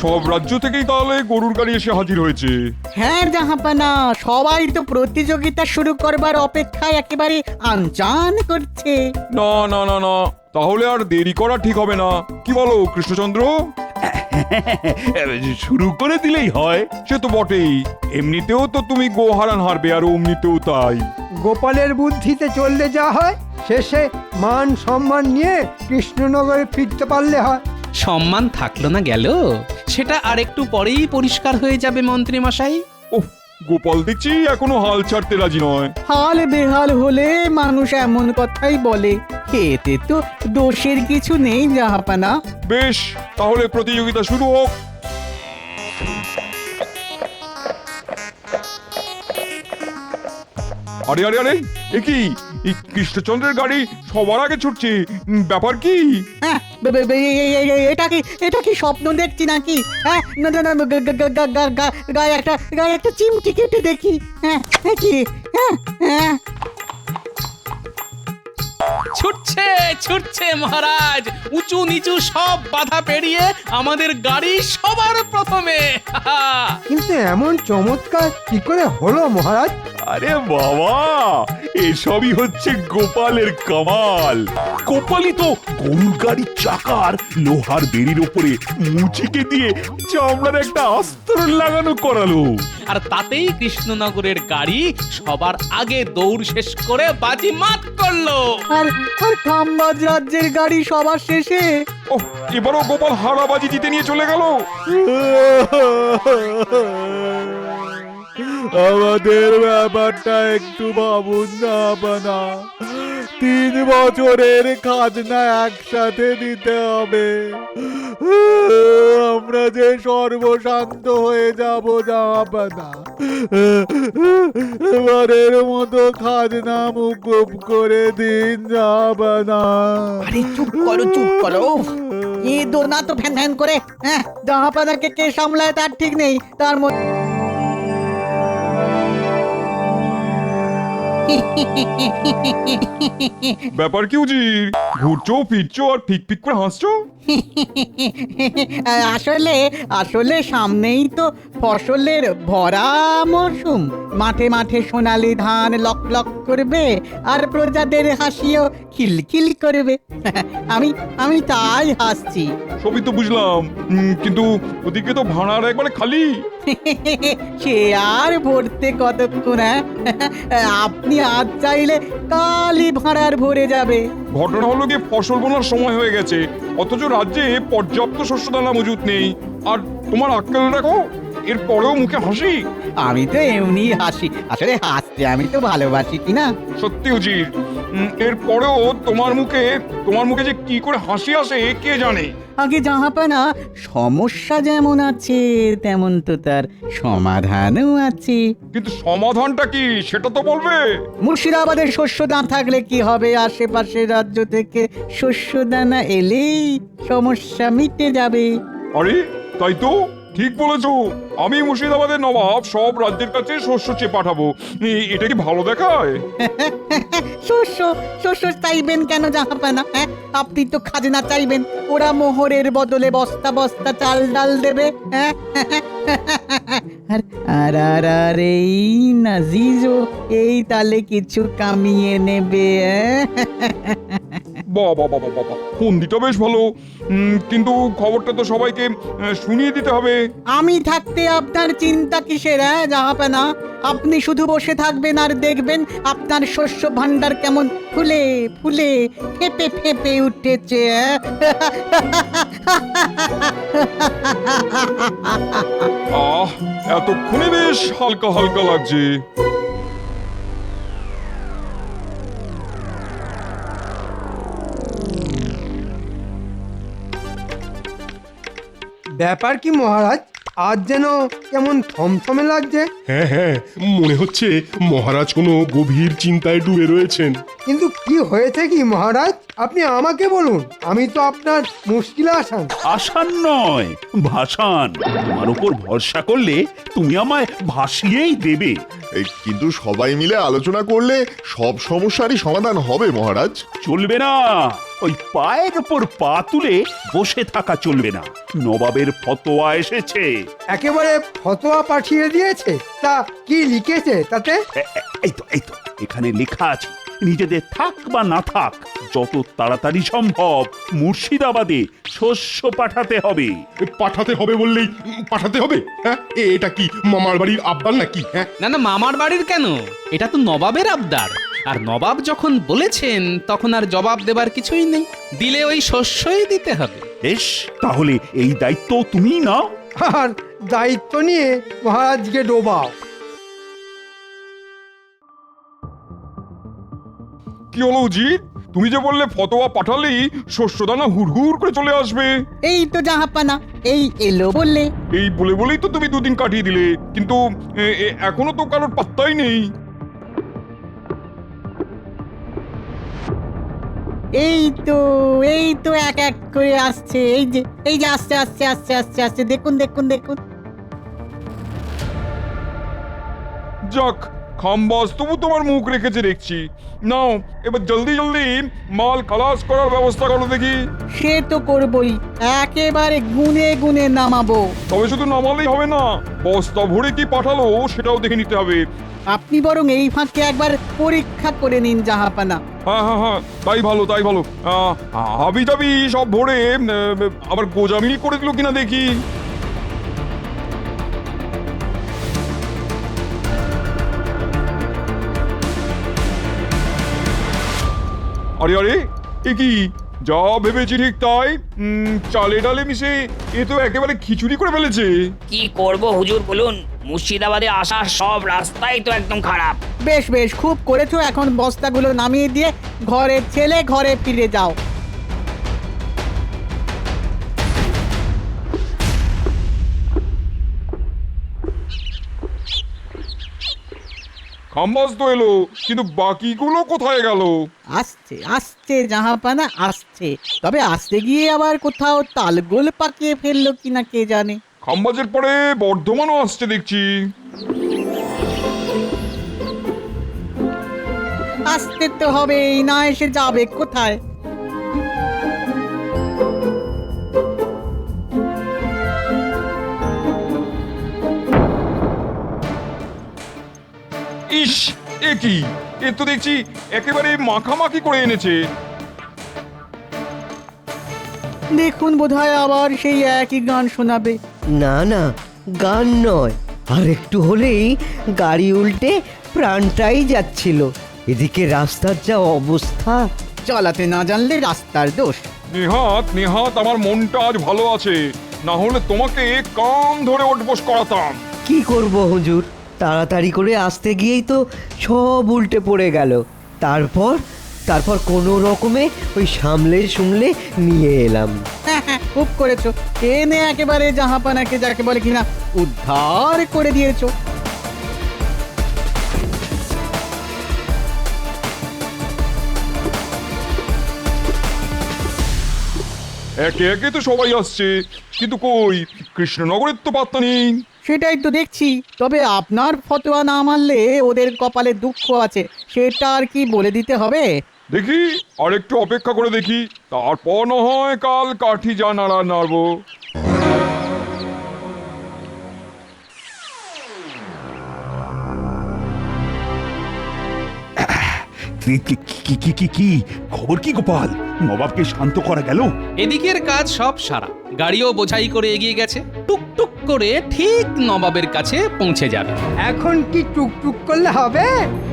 সব রাজ্য থেকেই তাহলে গরুর গাড়ি এসে হাজির হয়েছে। হ্যাঁ জাহাপানা, সবাই তো প্রতিযোগিতা শুরু করবার অপেক্ষায় একেবারে আনজান করছে। না না না না, তাহলে আর দেরি করা ঠিক হবে না। কি বলো কৃষ্ণচন্দ্র? শুরু করে দিলেই হয়। সে তো বটেই, এমনিতেও তো তুমি গোহারান হারবে, আর অমনিতেও তাই। গোপালের বুদ্ধিতে চললে যা হয়, শেষে মান সম্মান নিয়ে কৃষ্ণনগরে ফিরতে পারলে হয়। সম্মান থাকলো না গেল, সেটা আর একটু পরেই পরিষ্কার হয়ে যাবে মন্ত্রী মশাই। ওহ, গোপাল দেখছি এখনো হাল ছাড়তে রাজি নয়। হাল বেহাল হলে মানুষ এমন কথাই বলে, এতে তো দোষের কিছু নেই জাহাপানা। বেশ, তাহলে প্রতিযোগিতা শুরু হোক। আরে আরে আরে, এ কি, এই কৃষ্ণচন্দ্রের গাড়ি সবার আগে ছুটছে, ব্যাপার কি? হ্যাঁ, এটা কি স্বপ্ন দেখছি নাকি? হ্যাঁ, না না না, গায়ে একটা চিমটি কেটে দেখি। হ্যাঁ, কি? হ্যাঁ হ্যাঁ, ছুটছে ছুটছে মহারাজ, উঁচু নিচু সব বাধা পেরিয়ে আমাদের গাড়ি সবার প্রথমে। কিন্তু এমন চমৎকার কি করে হলো মহারাজ? আরে বাবা, এসবই হচ্ছে গোপালের কামাল। গোপালই তো গরুর গাড়ির চাকার লোহার বেড়ির উপরে মুচিকে দিয়ে চামড়ার একটা আস্তরণ লাগানো করালো। আর তাতেই কৃষ্ণনগরের গাড়ি সবার আগে দৌড় শেষ করে বাজি মাত করলো। আর খাম্বাজ রাজ্যের গাড়ি সবার শেষে। ওহ, এবারও গোপাল হারাবাজি জিতে নিয়ে চলে গেল। আমাদের ব্যাপারটা একটু ভাবুন না বানা, 3 বছরের খাজনা একসাথে দিতে হবে। আমরা যে সর্বশান্ত হয়ে যাব জাহাপানা। এবারের মতো খাজনা মুকুব করে দিন জাহাপানা। আরে চুপ করো। এ দোনা তো ফ্যান ফ্যান করে। হ্যাঁ, জাহাপানাকে কে সামলায় তার ঠিক নেই। তার মধ্যে ব্যাপার কি উজির, ঘুরছো ফিরছো আর ফিক ফিক করে হাসছো? আসলে সামনেই তো ফসলের ভরা মরশুম। মাঠে মাঠে সোনালি ধান লক লক করবে, আর প্রজাদের হাসিও খিলখিল করবে। আমি তাই হাসছি। সবই তো বুঝলাম, কিন্তু ওদিকে তো ভাড়ার একবারে খালি। সে আর ভরতে কতক্ষণ? আপনি আজ চাইলে কালই ভাড়ার ভরে যাবে। ঘটনা হলো গিয়ে ফসল বোনার সময় হয়ে গেছে, অথচ রাজ্যে পর্যাপ্ত শস্য দানা মজুত নেই। আর তোমার আক্কেল দেখো, এর পরেও মুখে হাসি। আমি তো এমনি হাসি, আসলে হাসতে আমি তো ভালোবাসি, কি না? সত্যি উজির, এর পরেও তোমার মুখে যে কি করে হাসি আসে কে জানে। আগে জাহাপানা, সমস্যা যেমন আছে তেমন তো তার সমাধানও আছে। কিন্তু সমাধানটা কি সেটা তো বলবে। মুর্শিদাবাদের শস্য না থাকলে কি হবে? আশেপাশের রাজ্য থেকে শস্য দানা এলেই সমস্যা মিটে যাবে। আরে তাই তো, ঠিক বলেছো। আমি মুর্শিদাবাদের নবাব সব রাজ্যের কাছে শস্য চেয়ে পাঠাবো। এটা কি ভালো দেখায়? শস্য চাইবেন কেন জাহাপানা? হ্যাঁ, আপনি তো খাজনা চাইবেন, ওরা মোহরের বদলে বস্তা বস্তা চাল ডাল দেবে। হ্যাঁ, আর এই নাজিজও এই তালে কিছু কামিয়ে নেবে। বাবা, ফন্দিটা বেশ ভালো, কিন্তু খবরটা তো সবাইকে শুনিয়ে দিতে হবে। আমি থাকতে আপনার চিন্তা কিসের? জাহাপানা, আপনি শুধু বসে থাকবেন আর দেখবেন আপনার শস্য ভান্ডার কেমন ফুলে ফুলে ফেপে ফেপে উঠেছে। এতক্ষণে বেশ হালকা হালকা লাগছে। ব্যাপার কি মহারাজ, আজ যেন কেমন থমথমে লাগছে। হ্যাঁ, মনে হচ্ছে মহারাজ কোনো গভীর চিন্তায় ডুবে রয়েছেন। কিন্তু কি হয়েছে কি মহারাজ, আপনি আমাকে বলুন, আমি তো আপনার মুশকিলে আসান। আসান নয়, ভাসান। তোমার উপর ভরসা করলে তুমি আমায় ভাসিয়েই দেবে। কিন্তু সবাই মিলে আলোচনা করলে সব সমস্যারই সমাধান হবে মহারাজ। চলবে না, ওই পায়ের উপর পা তুলে বসে থাকা চলবে না। নবাবের ফতোয়া এসেছে। একেবারে ফতোয়া পাঠিয়ে দিয়েছে? তা কি লিখেছে তাতে? এই তো এখানে লেখা আছে, নিজেদের থাক বা না থাক যত তাড়াতাড়ি সম্ভব মুর্শিদাবাদে শস্য পাঠাতে হবে। পাঠাতে হবে বললেই পাঠাতে হবে? হ্যাঁ, এটা কি মামার বাড়ির আবদার নাকি? হ্যাঁ, না না, মামার বাড়ির কেন, এটা তো নবাবের আবদার। আর নবাব যখন বলেছেন তখন আর জবাব দেবার কিছুই নেই, দিলে ওই শস্যই দিতে হবে। বেশ, তাহলে এই দায়িত্ব তুমিই নাও। আর দায়িত্ব নিয়ে মহারাজকে ডোবাও। কি হলো উজির, তুমি যে বললে ফতোয়া পাঠালেই শস্যদানা হুড়হুড় করে চলে আসবে। এই তো জাহাপানা, এই এলো বললে। এই বলেই তো তুমি দুদিন কাটিয়ে দিলে, কিন্তু এখনো তো কারোর পাত্তাই নেই। এই তো এক এক করে আসছে, এই যে আসছে আসছে আসছে আসছে আসছে, দেখুন দেখুন দেখুন। যাক, খাম্বাস তবু তোমার মুখ রেখেছে দেখছি। নাও এবার জলদি জলদি মাল খালাস করার ব্যবস্থা করো দেখি। সে তো করবই, একেবারে গুনে গুনে নামাবো। তবে শুধু নামালেই হবে না, বস্তা ভরে কি পাঠালো সেটাও দেখে নিতে হবে। আপনি বরং এই ফাঁকে একবার পরীক্ষা করে নিন জাহাপানা। হ্যাঁ, তাই ভালো তাই ভালো। হাবি জাবি সব ভরে আবার গোজামিল করে দিল কিনা দেখি। আরে এ কি, যা ভেবেছি ঠিক তাই। চালে ডালে মিশে এ তো একেবারে খিচুড়ি করে ফেলেছে। কি করব হুজুর বলুন, মুর্শিদাবাদে আসার সব রাস্তাই তো একদম খারাপ। বেশ বেশ, খুব করেছো। এখন বস্তাগুলো নামিয়ে দিয়ে ঘরে ছেলে ঘরে ফিরে যাও। খাম্বাস তো এলো, কিন্তু বাকিগুলো কোথায় গেল? আসছে আসছে জাহাপানা আসছে, তবে আসতে গিয়ে আবার কোথাও তালগোল পাকিয়ে ফেললো কিনা কে জানে। খাম্বাজের পরে বর্ধমানও আসছে দেখছি। আসতে তো হবেই, না এসে যাবে কোথায়? ইস, এ কি, এ তো দেখছি একেবারে মাখামাখি করে এনেছে। দেখুন, বোধহয় আবার সেই একই গান শোনাবে। না না, গান নয়, আর একটু হলেই গাড়ি উল্টে প্রাণটাই যাচ্ছিল। এদিকে রাস্তার যা অবস্থা। চালাতে না জানলে রাস্তার দোষ। নেহাত আমার মনটা আজ ভালো আছে, না হলে তোমাকে কান ধরে ওঠবোস করাতাম। কি করব হুজুর, তাড়াতাড়ি করে আসতে গিয়েই তো সব উল্টে পড়ে গেল। তারপর কোনো রকমে ওই সামলে নিয়ে এলাম। হ্যাঁ, খুব করেছো, এনে একেবারে জাহাপানাকে যাকে বলে কিনা উদ্ধার করে দিয়েছো। একে একে তো সবাই আসছে, কিন্তু কই কৃষ্ণনগরের তো পাত্তা নেই। সেটাই তো দেখছি, তবে আপনার ফতোয়া না মানলে ওদের কপালে দুঃখ আছে, সেটা আর কি বলে দিতে হবে? দেখি আর একটু অপেক্ষা করে দেখি, তারপর না হয় কাল কাঠি যা নাড়া নাড়বো। কি খবর কি গোপাল? নবাবকে শান্ত করা গেল? এদিকের কাজ সব সারা, গাড়িও বোঝাই করে এগিয়ে গেছে, টুকটুক করে ঠিক নবাবের কাছে পৌঁছে যাবে। এখন কি টুকটুক করলে হবে?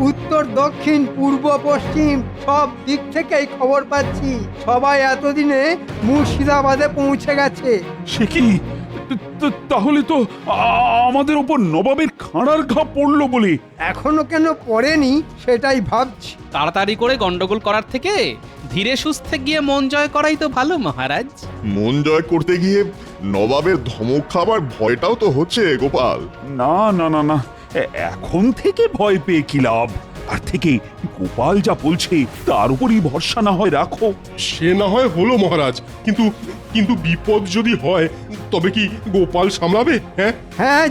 উত্তর দক্ষিণ পূর্ব পশ্চিম সব দিক থেকেই খবর পাচ্ছি, সবাই এতদিনে মুর্শিদাবাদে পৌঁছে গেছে। সে কি, তাহলে তো আমাদের ওপর নবাবের খাঁড়ার ঘা পড়লো বলে। এখনো কেন পড়েনি সেটাই ভাবছি। তাড়াতাড়ি করে গন্ডগোল করার থেকে ধীরে সুস্থে গিয়ে মন জয় করাই তো ভালো মহারাজ। মন জয় করতে গিয়ে নবাবের ধমক খাবার ভয়টাও তো হচ্ছে গোপাল। না, এখন থেকে ভয় পেয়ে কি লাভ? আর থেকে গোপাল যা বলছে তার উপরই ভরসা না হয় রাখো। সে না হয় হলো মহারাজ, কিন্তু বিপদ যদি হয় তবে কি গোপাল সামলাবে? হ্যাঁ, হ্যাঁ,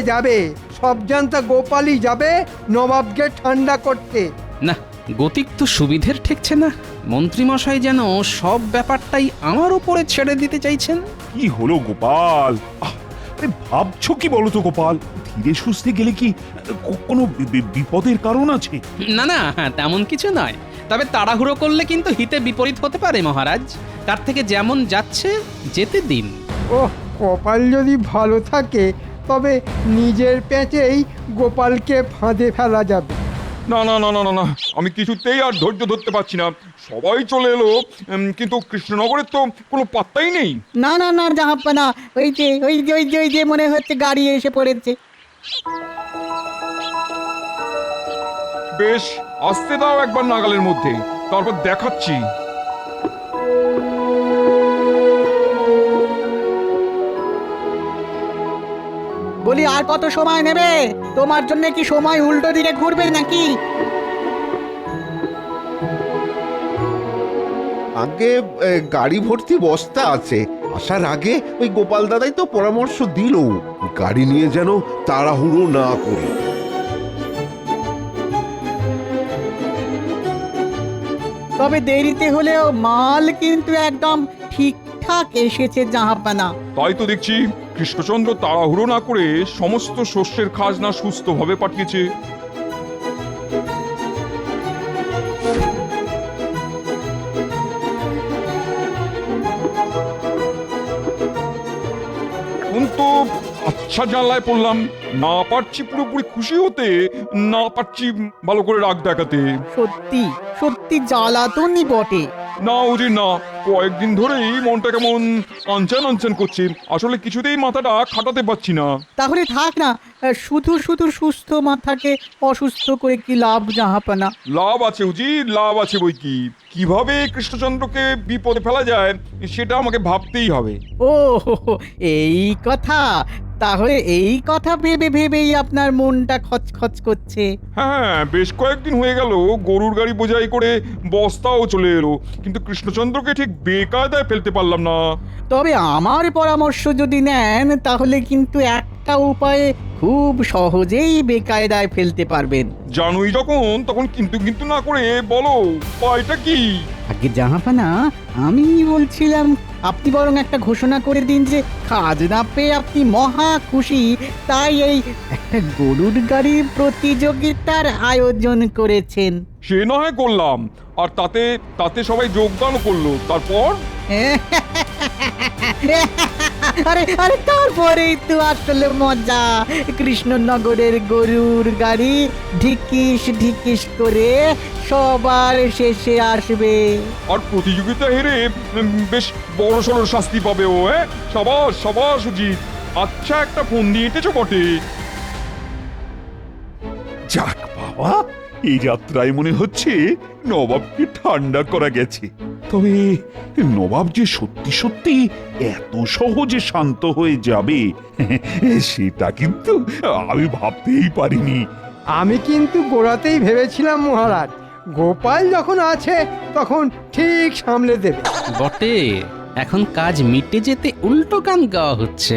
যাবে সব জানতা গোপালই যাবে নবাবকে ঠান্ডা করতে। না, গতিক তো সুবিধের ঠেকছে না। মন্ত্রীমশাই যেন সব ব্যাপারটাই আমার উপরে ছেড়ে দিতে চাইছেন। কি হলো গোপাল? আরে ভাবছো কি বলো তো গোপাল? ধীরে সুস্থে গেলে কি কোনো বিপদের কারণ আছে? না না, তেমন কিছু নয়। তবে তাড়াহুড়ো করলে কিন্তু হিতে বিপরীত হতে পারে মহারাজ। তার থেকে যেমন যাচ্ছে যেতে দিন। ওহ, কপাল যদি ভালো থাকে তবে নিজের পেঁচেই গোপালকে ফাঁদে ফেলা যাবে। না না না না না না, আমি কিছুতেই আর ধৈর্য ধরতে পারছি না। সবাই চলে এলো, কিন্তু কৃষ্ণনগরের তো কোনো পাত্তাই নেই। না না না জাহাপানা, ওই যে মনে হচ্ছে গাড়ি এসে পড়েছে। বেশ, আসতে দাও একবার নাগালের মধ্যে, তারপর দেখাচ্ছি। বলি আর কত সময় নেবে? তোমার জন্য কি সময় উল্টো দিকে ঘুরবে নাকি? আগে গাড়ি ভর্তি বস্তা আছে, আসার আগে ওই গোপাল দাদাই তো পরামর্শ দিল গাড়ি নিয়ে যেন তাড়াহুড়ো না করি। তবে দেরিতে হলেও মাল কিন্তু একদম ঠিকঠাক এসেছে জাহাপানা। তাই তো দেখছি, কৃষ্ণচন্দ্র তাড়াহুড়ো না করে সমস্ত শস্যের খাজনা সুস্থভাবে পাঠিয়েছে। কিন্তু আচ্ছা জানলায় পড়লাম, না পারছি পুরোপুরি খুশি হতে, না পারছি ভালো করে রাগ দেখাতে। সত্যি সত্যি জ্বালাতনই বটে। না উজির না, কয়েকদিন ধরেই মনটা কেমন আনচান আনচান করছে। আসলে কিছুতেই মাথাটা খাটাতে পারছি না। তাহলে থাক না, শুধু শুধু সুস্থ মাথাকে অসুস্থ করে কি লাভ জাহাপানা? লাভ আছে উজির, লাভ আছে বই কি। কিভাবে কৃষ্ণচন্দ্রকে বিপদে ফেলা যায় সেটা আমাকে ভাবতেই হবে। ও এই কথা, তাহলে এই কথা ভেবে ভেবেই আপনার মনটা খচখচ করছে। হ্যাঁ, বেশ কয়েকদিন হয়ে গেল গরুর গাড়ি বোঝাই করে বস্তাও চলে এলো, কিন্তু কৃষ্ণচন্দ্রকে ঠিক বেকায়দায় ফেলতে পারলাম না। তবে আমার পরামর্শ যদি নেন তাহলে কিন্তু একটা উপায়ে খুব সহজেই বেকায়দায় ফেলতে পারবেন। জানুই যখন, তখন কিন্তু কিন্তু না করে বলো উপায়টা কি? আগে জাহাপানা, আমি বলছিলাম আপনি বরং একটা ঘোষণা করে দিন যে খাজনা পেয়ে আপনি মহা খুশি, তাই এই একটা গরুর গাড়ির প্রতিযোগিতার আয়োজন করেছেন। সে না হয় করলাম, আর তাতে তাতে সবাই যোগদানও করলো। তারপর আরে আরে তারপরেই তো আসলে মজা। কৃষ্ণনগরের গরুর গাড়ি ঢিকিস ঢিকিস করে সবার শেষে আসবে। আর প্রতিযোগিতা হেরে বেশ বড় সড় শাস্তি পাবে ও। সাবাস সাবাস উচিত। আচ্ছা, একটা ফোন দিয়ে এঁটেছো বটে। যাক বাবা, এই যাত্রায় মনে হচ্ছে নবাবকে ঠান্ডা করা গেছে। তবে নবাব যে সত্যি সত্যি এত সহজে শান্ত হয়ে যাবে সেটা কিন্তু আমি ভাবতেই পারিনি। আমি কিন্তু গোড়াতেই ভেবেছিলাম মহারাজ, গোপাল যখন আছে তখন ঠিক সামলে দেবে। বটে, এখন কাজ মিটে যেতে উল্টো গান গাওয়া হচ্ছে।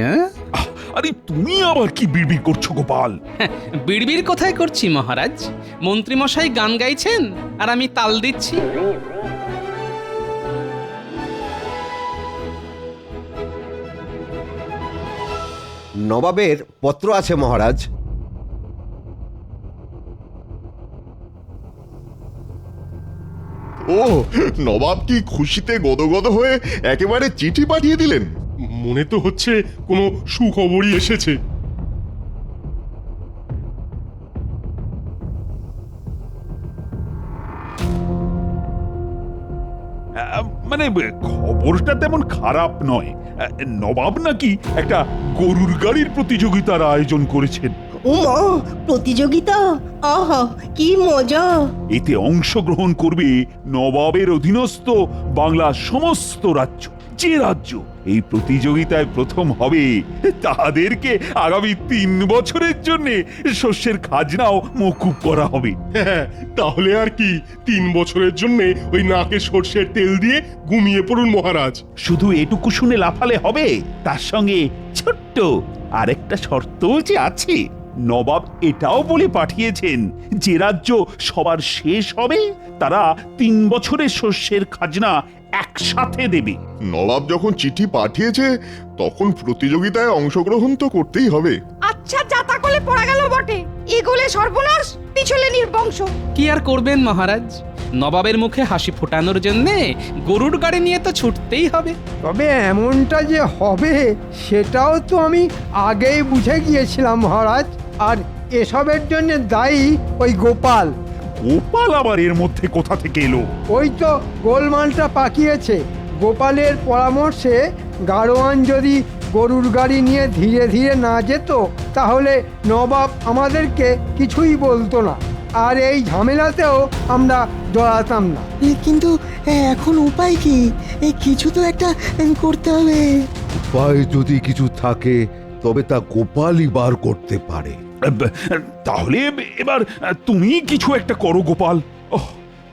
আরে তুমি আবার কি বিড়বিড় করছো গোপাল? বিড়বিড় কোথায় করছি মহারাজ? মন্ত্রীমশাই গান গাইছেন আর আমি তাল দিচ্ছি। নবাবের পত্র আছে মহারাজ। ও, নবাব কি খুশিতে গদগদ হয়ে একেবারে চিঠি পাঠিয়ে দিলেন? মনে তো হচ্ছে কোনো সুখবরই এসেছে। মানে খবরটা তেমন খারাপ নয়। নবাব নাকি একটা গরুর গাড়ির প্রতিযোগিতার আয়োজন করেছেন। ওমা, প্রতিযোগিতা! আহা, কি মজা! এতে অংশগ্রহণ করবে নবাবের অধীনস্থ বাংলার সমস্ত রাজ্য। যে রাজ্য এই প্রতিযোগিতায় প্রথম হবে তাদেরকে আগামী 3 বছরের জন্য শস্যের খাজনাও মকুব করা হবে। হ্যাঁ, তাহলে আর কি 3 বছরের জন্য ওই নাকে সর্ষের তেল দিয়ে ঘুমিয়ে পড়ুন মহারাজ। শুধু এটুকু শুনে লাফালে হবে, তার সঙ্গে ছোট্ট আরেকটা শর্তও যে আছে। নবাব এটাও বলে পাঠিয়েছেন যে রাজ্য সবার শেষ হবে তারা 3 বছরের শস্যের খাজনা একসাথে দেবে। নবাব যখন চিঠি পাঠিয়েছে তখন প্রতিযোগিতায় অংশগ্রহণ তো করতেই হবে। আচ্ছা যাতা কলে পড়া গেল বটে, এগুলে সর্বনাশ, পিছলে নির্বংশ। কি আর করবেন মহারাজ, নবাবের মুখে হাসি ফোটানোর জন্যে গরুর গাড়ি নিয়ে তো ছুটতেই হবে। তবে এমনটা যে হবে সেটাও তো আমি আগেই বুঝে গিয়েছিলাম মহারাজ। আর এসবের জন্য দায়ী ওই গোপাল। গোপাল আবার এর মধ্যে কোথা থেকে এলো? ওই তো গোলমালটা পাকিয়েছে। গোপালের পরামর্শে গাড়োয়ান যদি গরুর গাড়ি নিয়ে ধীরে ধীরে না যেত তাহলে নবাব আমাদেরকে কিছুই বলতো না, আর এই ঝামেলাতেও আমরা জড়াতাম না। কিন্তু এখন উপায় কি? কিছু তো একটা করতে হবে। উপায় যদি কিছু থাকে তবে তা গোপালই বার করতে পারে। তাহলে এবার তুমি কিছু একটা করো গোপাল। ওহ,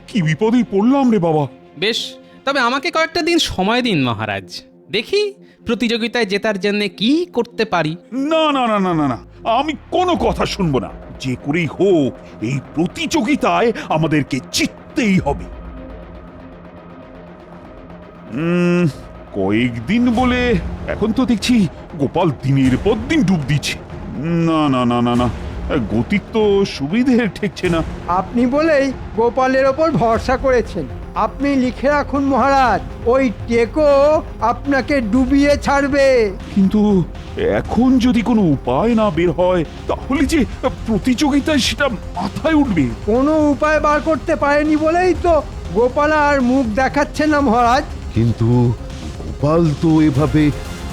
কি বিপদেই পড়লাম রে বাবা। বেশ, তবে আমাকে কয়েকটা দিন সময় দিন মহারাজ, দেখি প্রতিযোগিতায় জেতার জন্য কি করতে পারি। না না না না না না, আমি কোনো কথা শুনবো না। যে করেই হোক এই প্রতিযোগিতায় আমাদেরকে জিততেই হবে। কয়েকদিন বলে এখন তো দেখছি গোপাল দিনের পর দিন ডুব দিচ্ছে। না না না না না, গতির তো সুবিধে ঠেকছে না। আপনি বলেই গোপালের ওপর ভরসা করেছেন। আপনি লিখে রাখুন মহারাজ, ওই টেকো আপনাকে ডুবিয়ে ছাড়বে। কিন্তু এখন যদি কোনো উপায় না বের হয় তাহলে যে প্রতিযোগিতায় সেটা মাথায় উঠবে। কোনো উপায় বার করতে পারেনি বলেই তো গোপাল আর মুখ দেখাচ্ছে না মহারাজ। কিন্তু গোপাল তো এভাবে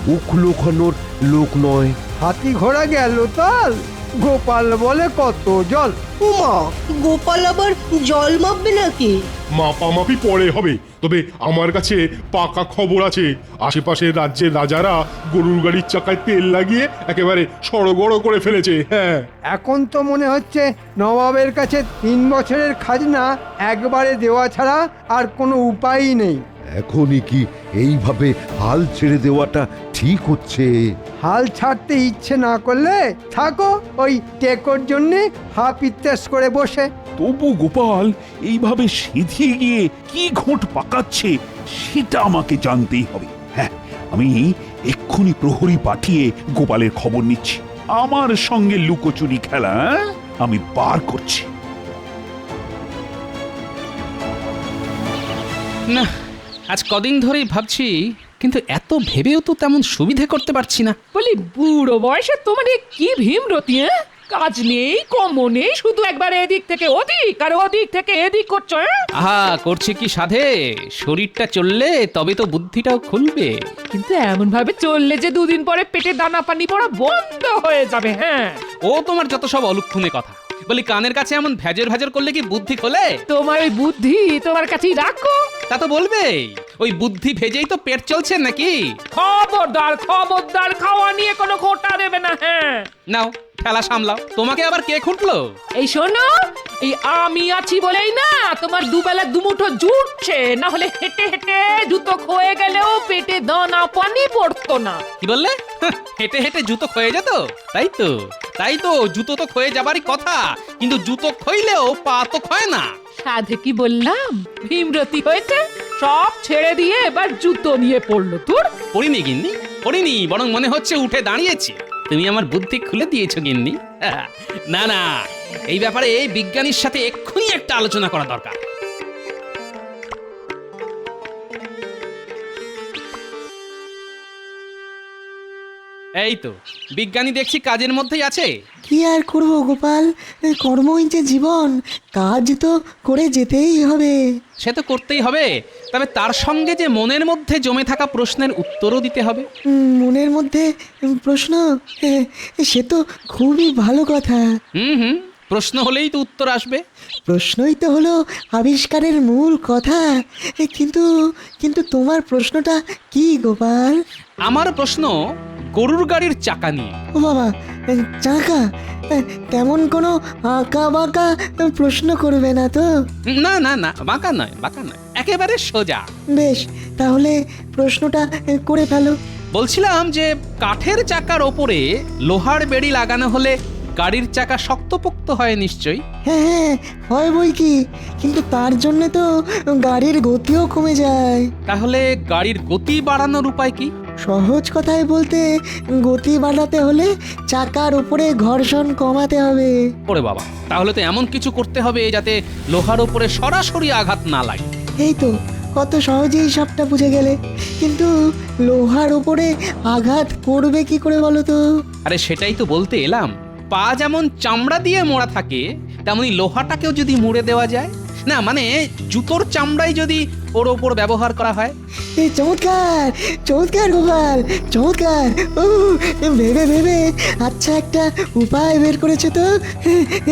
মুখ লোকানোর লোক নয়। হাতি ঘোড়া গেল তাল, গোপাল বলে কত জল। উমা, গোপাল আবার জল মাপবে নাকি? মাপামাপি পরে হবে, তবে আমার কাছে পাকা খবর আছে। আশেপাশের রাজ্যের রাজারা গরুর গাড়ির চাকায় তেল লাগিয়ে একেবারে সড়গড় করে ফেলেছে। হ্যাঁ, এখন তো মনে হচ্ছে নবাবের কাছে 3 বছরের খাজনা একবারে দেওয়া ছাড়া আর কোনো উপায়ই নেই। এখনই কি এইভাবে হাল ছেড়ে দেওয়াটা ঠিক হচ্ছে? হাল ছাড়তে ইচ্ছে না করলে থাকো ওই টেকোর জন্যে হাফ ইত্যাস করে বসে। তবু গোপাল এইভাবে সিধিয়ে গিয়ে কি ঘোট পাকাচ্ছে সেটা আমাকে জানতেই হবে। হ্যাঁ, আমি এক্ষুনি প্রহরী পাঠিয়ে গোপালের খবর নিচ্ছি। আমার সঙ্গে লুকোচুরি খেলা আমি বার করছি। না, আজ কদিন ধরেই ভাবছি, কিন্তু এত ভেবেও তো তেমন সুবিধে করতে পারছি না। বলি বুড়ো বয়সে তোমার এ কি ভীমরতি? কাজ নেই, কম নেই, শুধু একবার এদিক থেকে ওদিক আর ওদিক থেকে এদিক করছো। আহা, করছে কি সাধে? শরীরটা চললে তবে তো বুদ্ধিটাও খুলবে। কিন্তু এমন ভাবে চললে যে 2 দিন পরে পেটে দানা পানি পড়া বন্ধ হয়ে যাবে। হ্যাঁ, ও তোমার যত সব অলক্ষণে কথা। বলি কানের কাছে এমন ভেজর ভেজর করলে কি বুদ্ধি খোলে? তোমার ওই বুদ্ধি তোমার কাছেই রাখো। তা তো বলবেই, ওই বুদ্ধি ভেজেই তো পেট চলছে নাকি? খবরদার খবরদার, খাওয়া নিয়ে কোনো খোটা দেবে না। হ্যাঁ, নাও ঠেলা সামলাও। তোমাকে আবার কে খুঁটলো? এই শোনো, এই আমি আছি বলেই না তোমার দুবেলা দুমুঠো জুটছে, না হলে হেঁটে হেঁটে জুতো ক্ষয়ে গেলেও পেটে দানা পানি পড়তো না। কি বললে? হেঁটে হেঁটে জুতো ক্ষয়ে যেত? তাই তো, তাই তো, জুতো তো ক্ষয়ে যাবারই কথা, কিন্তু জুতো ক্ষইলেও পা তো ক্ষয় না। সাধে কি বললাম? ভীমরতি হয়েছে, সব ছেড়ে দিয়ে এবার জুতো নিয়ে পড়লো। তোর পড়িনি গিন্নি, পড়িনি, বরং মনে হচ্ছে উঠে দাঁড়িয়েছি। তুমি আমার বুদ্ধি খুলে দিয়েছো গিন্নি। না না, এই ব্যাপারে বিজ্ঞানীর সাথে এক্ষুনি একটা আলোচনা করা দরকার। এই তো বিজ্ঞানী দেখছি কাজের মধ্যেই আছে। কি আর করব গোপাল, কর্মই যে জীবন, কাজ তো করে যেতেই হবে। সে তো করতেই হবে, তবে তার সঙ্গে যে মনের মধ্যে জমে থাকা প্রশ্নের উত্তরও দিতে হবে। মনের মধ্যে প্রশ্ন, সে তো খুবই ভালো কথা। হুম, প্রশ্ন হলেই তো উত্তর আসবে। প্রশ্নই তো হলো আবিষ্কারের মূল কথা। কিন্তু কিন্তু তোমার প্রশ্নটা কি গোপাল? আমার প্রশ্ন গরুর গাড়ির চাকা নিয়ে। ও বাবা, চাকা? তেমন কোনো আঁকা বাঁকা প্রশ্ন করবে না তো? না না না, বাঁকা নয়, বাঁকা নয়, একেবারে সোজা। বেশ, তাহলে প্রশ্নটা করে ফেলো। বলছিলাম যে কাঠের চাকার ওপরে লোহার বেড়ি লাগানো হলে গাড়ির চাকা শক্তপোক্ত হয় নিশ্চয়ই। হ্যাঁ হয় বই কি, কিন্তু তার জন্য তো গাড়ির গতিও কমে যায়। তাহলে গাড়ির গতি বাড়ানোর উপায় কি? সহজ কথায় বলতে গতি বাড়াতে হলে চাকার উপরে ঘর্ষণ কমাতে হবে। ওরে বাবা, তাহলে তো এমন কিছু করতে হবে যাতে লোহার উপরে সরাসরি আঘাত না লাগে। এই তো কত সহজেই সবটা বুঝে গেলে, কিন্তু লোহার উপরে আঘাত করবে কি করে বলো তো? আরে সেটাই তো বলতে এলাম, পা যেমন চামড়া দিয়ে মোড়া থাকে তেমনি লোহাটাকেও যদি মুড়ে দেওয়া যায়, না মানে জুতোর চামড়াই যদি ওর ওপর ব্যবহার করা হয়। এই চমৎকার চমৎকার গোপাল, চমৎকার। ও ভেবে ভেবে আচ্ছা একটা উপায় বের করেছে তো।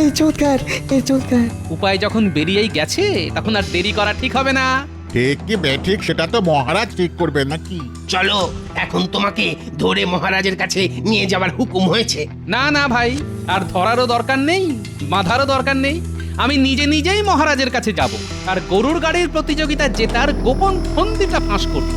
এই চমৎকার, এই চমৎকার। উপায় যখন বেরিয়েই গেছে তখন আর দেরি করা ঠিক হবে না। ঠিক কি বেঠিক সেটা তো মহারাজ ঠিক করবে নাকি? চলো, এখন তোমাকে ধরে মহারাজের কাছে নিয়ে যাবার হুকুম হয়েছে। না না ভাই, আর ধরারও দরকার নেই, বাঁধারও দরকার নেই। আমি নিজে নিজেই মহারাজের কাছে যাব আর গরুর গাড়ির প্রতিযোগিতা জেতার গোপন ফন্দিটা ফাঁস করব।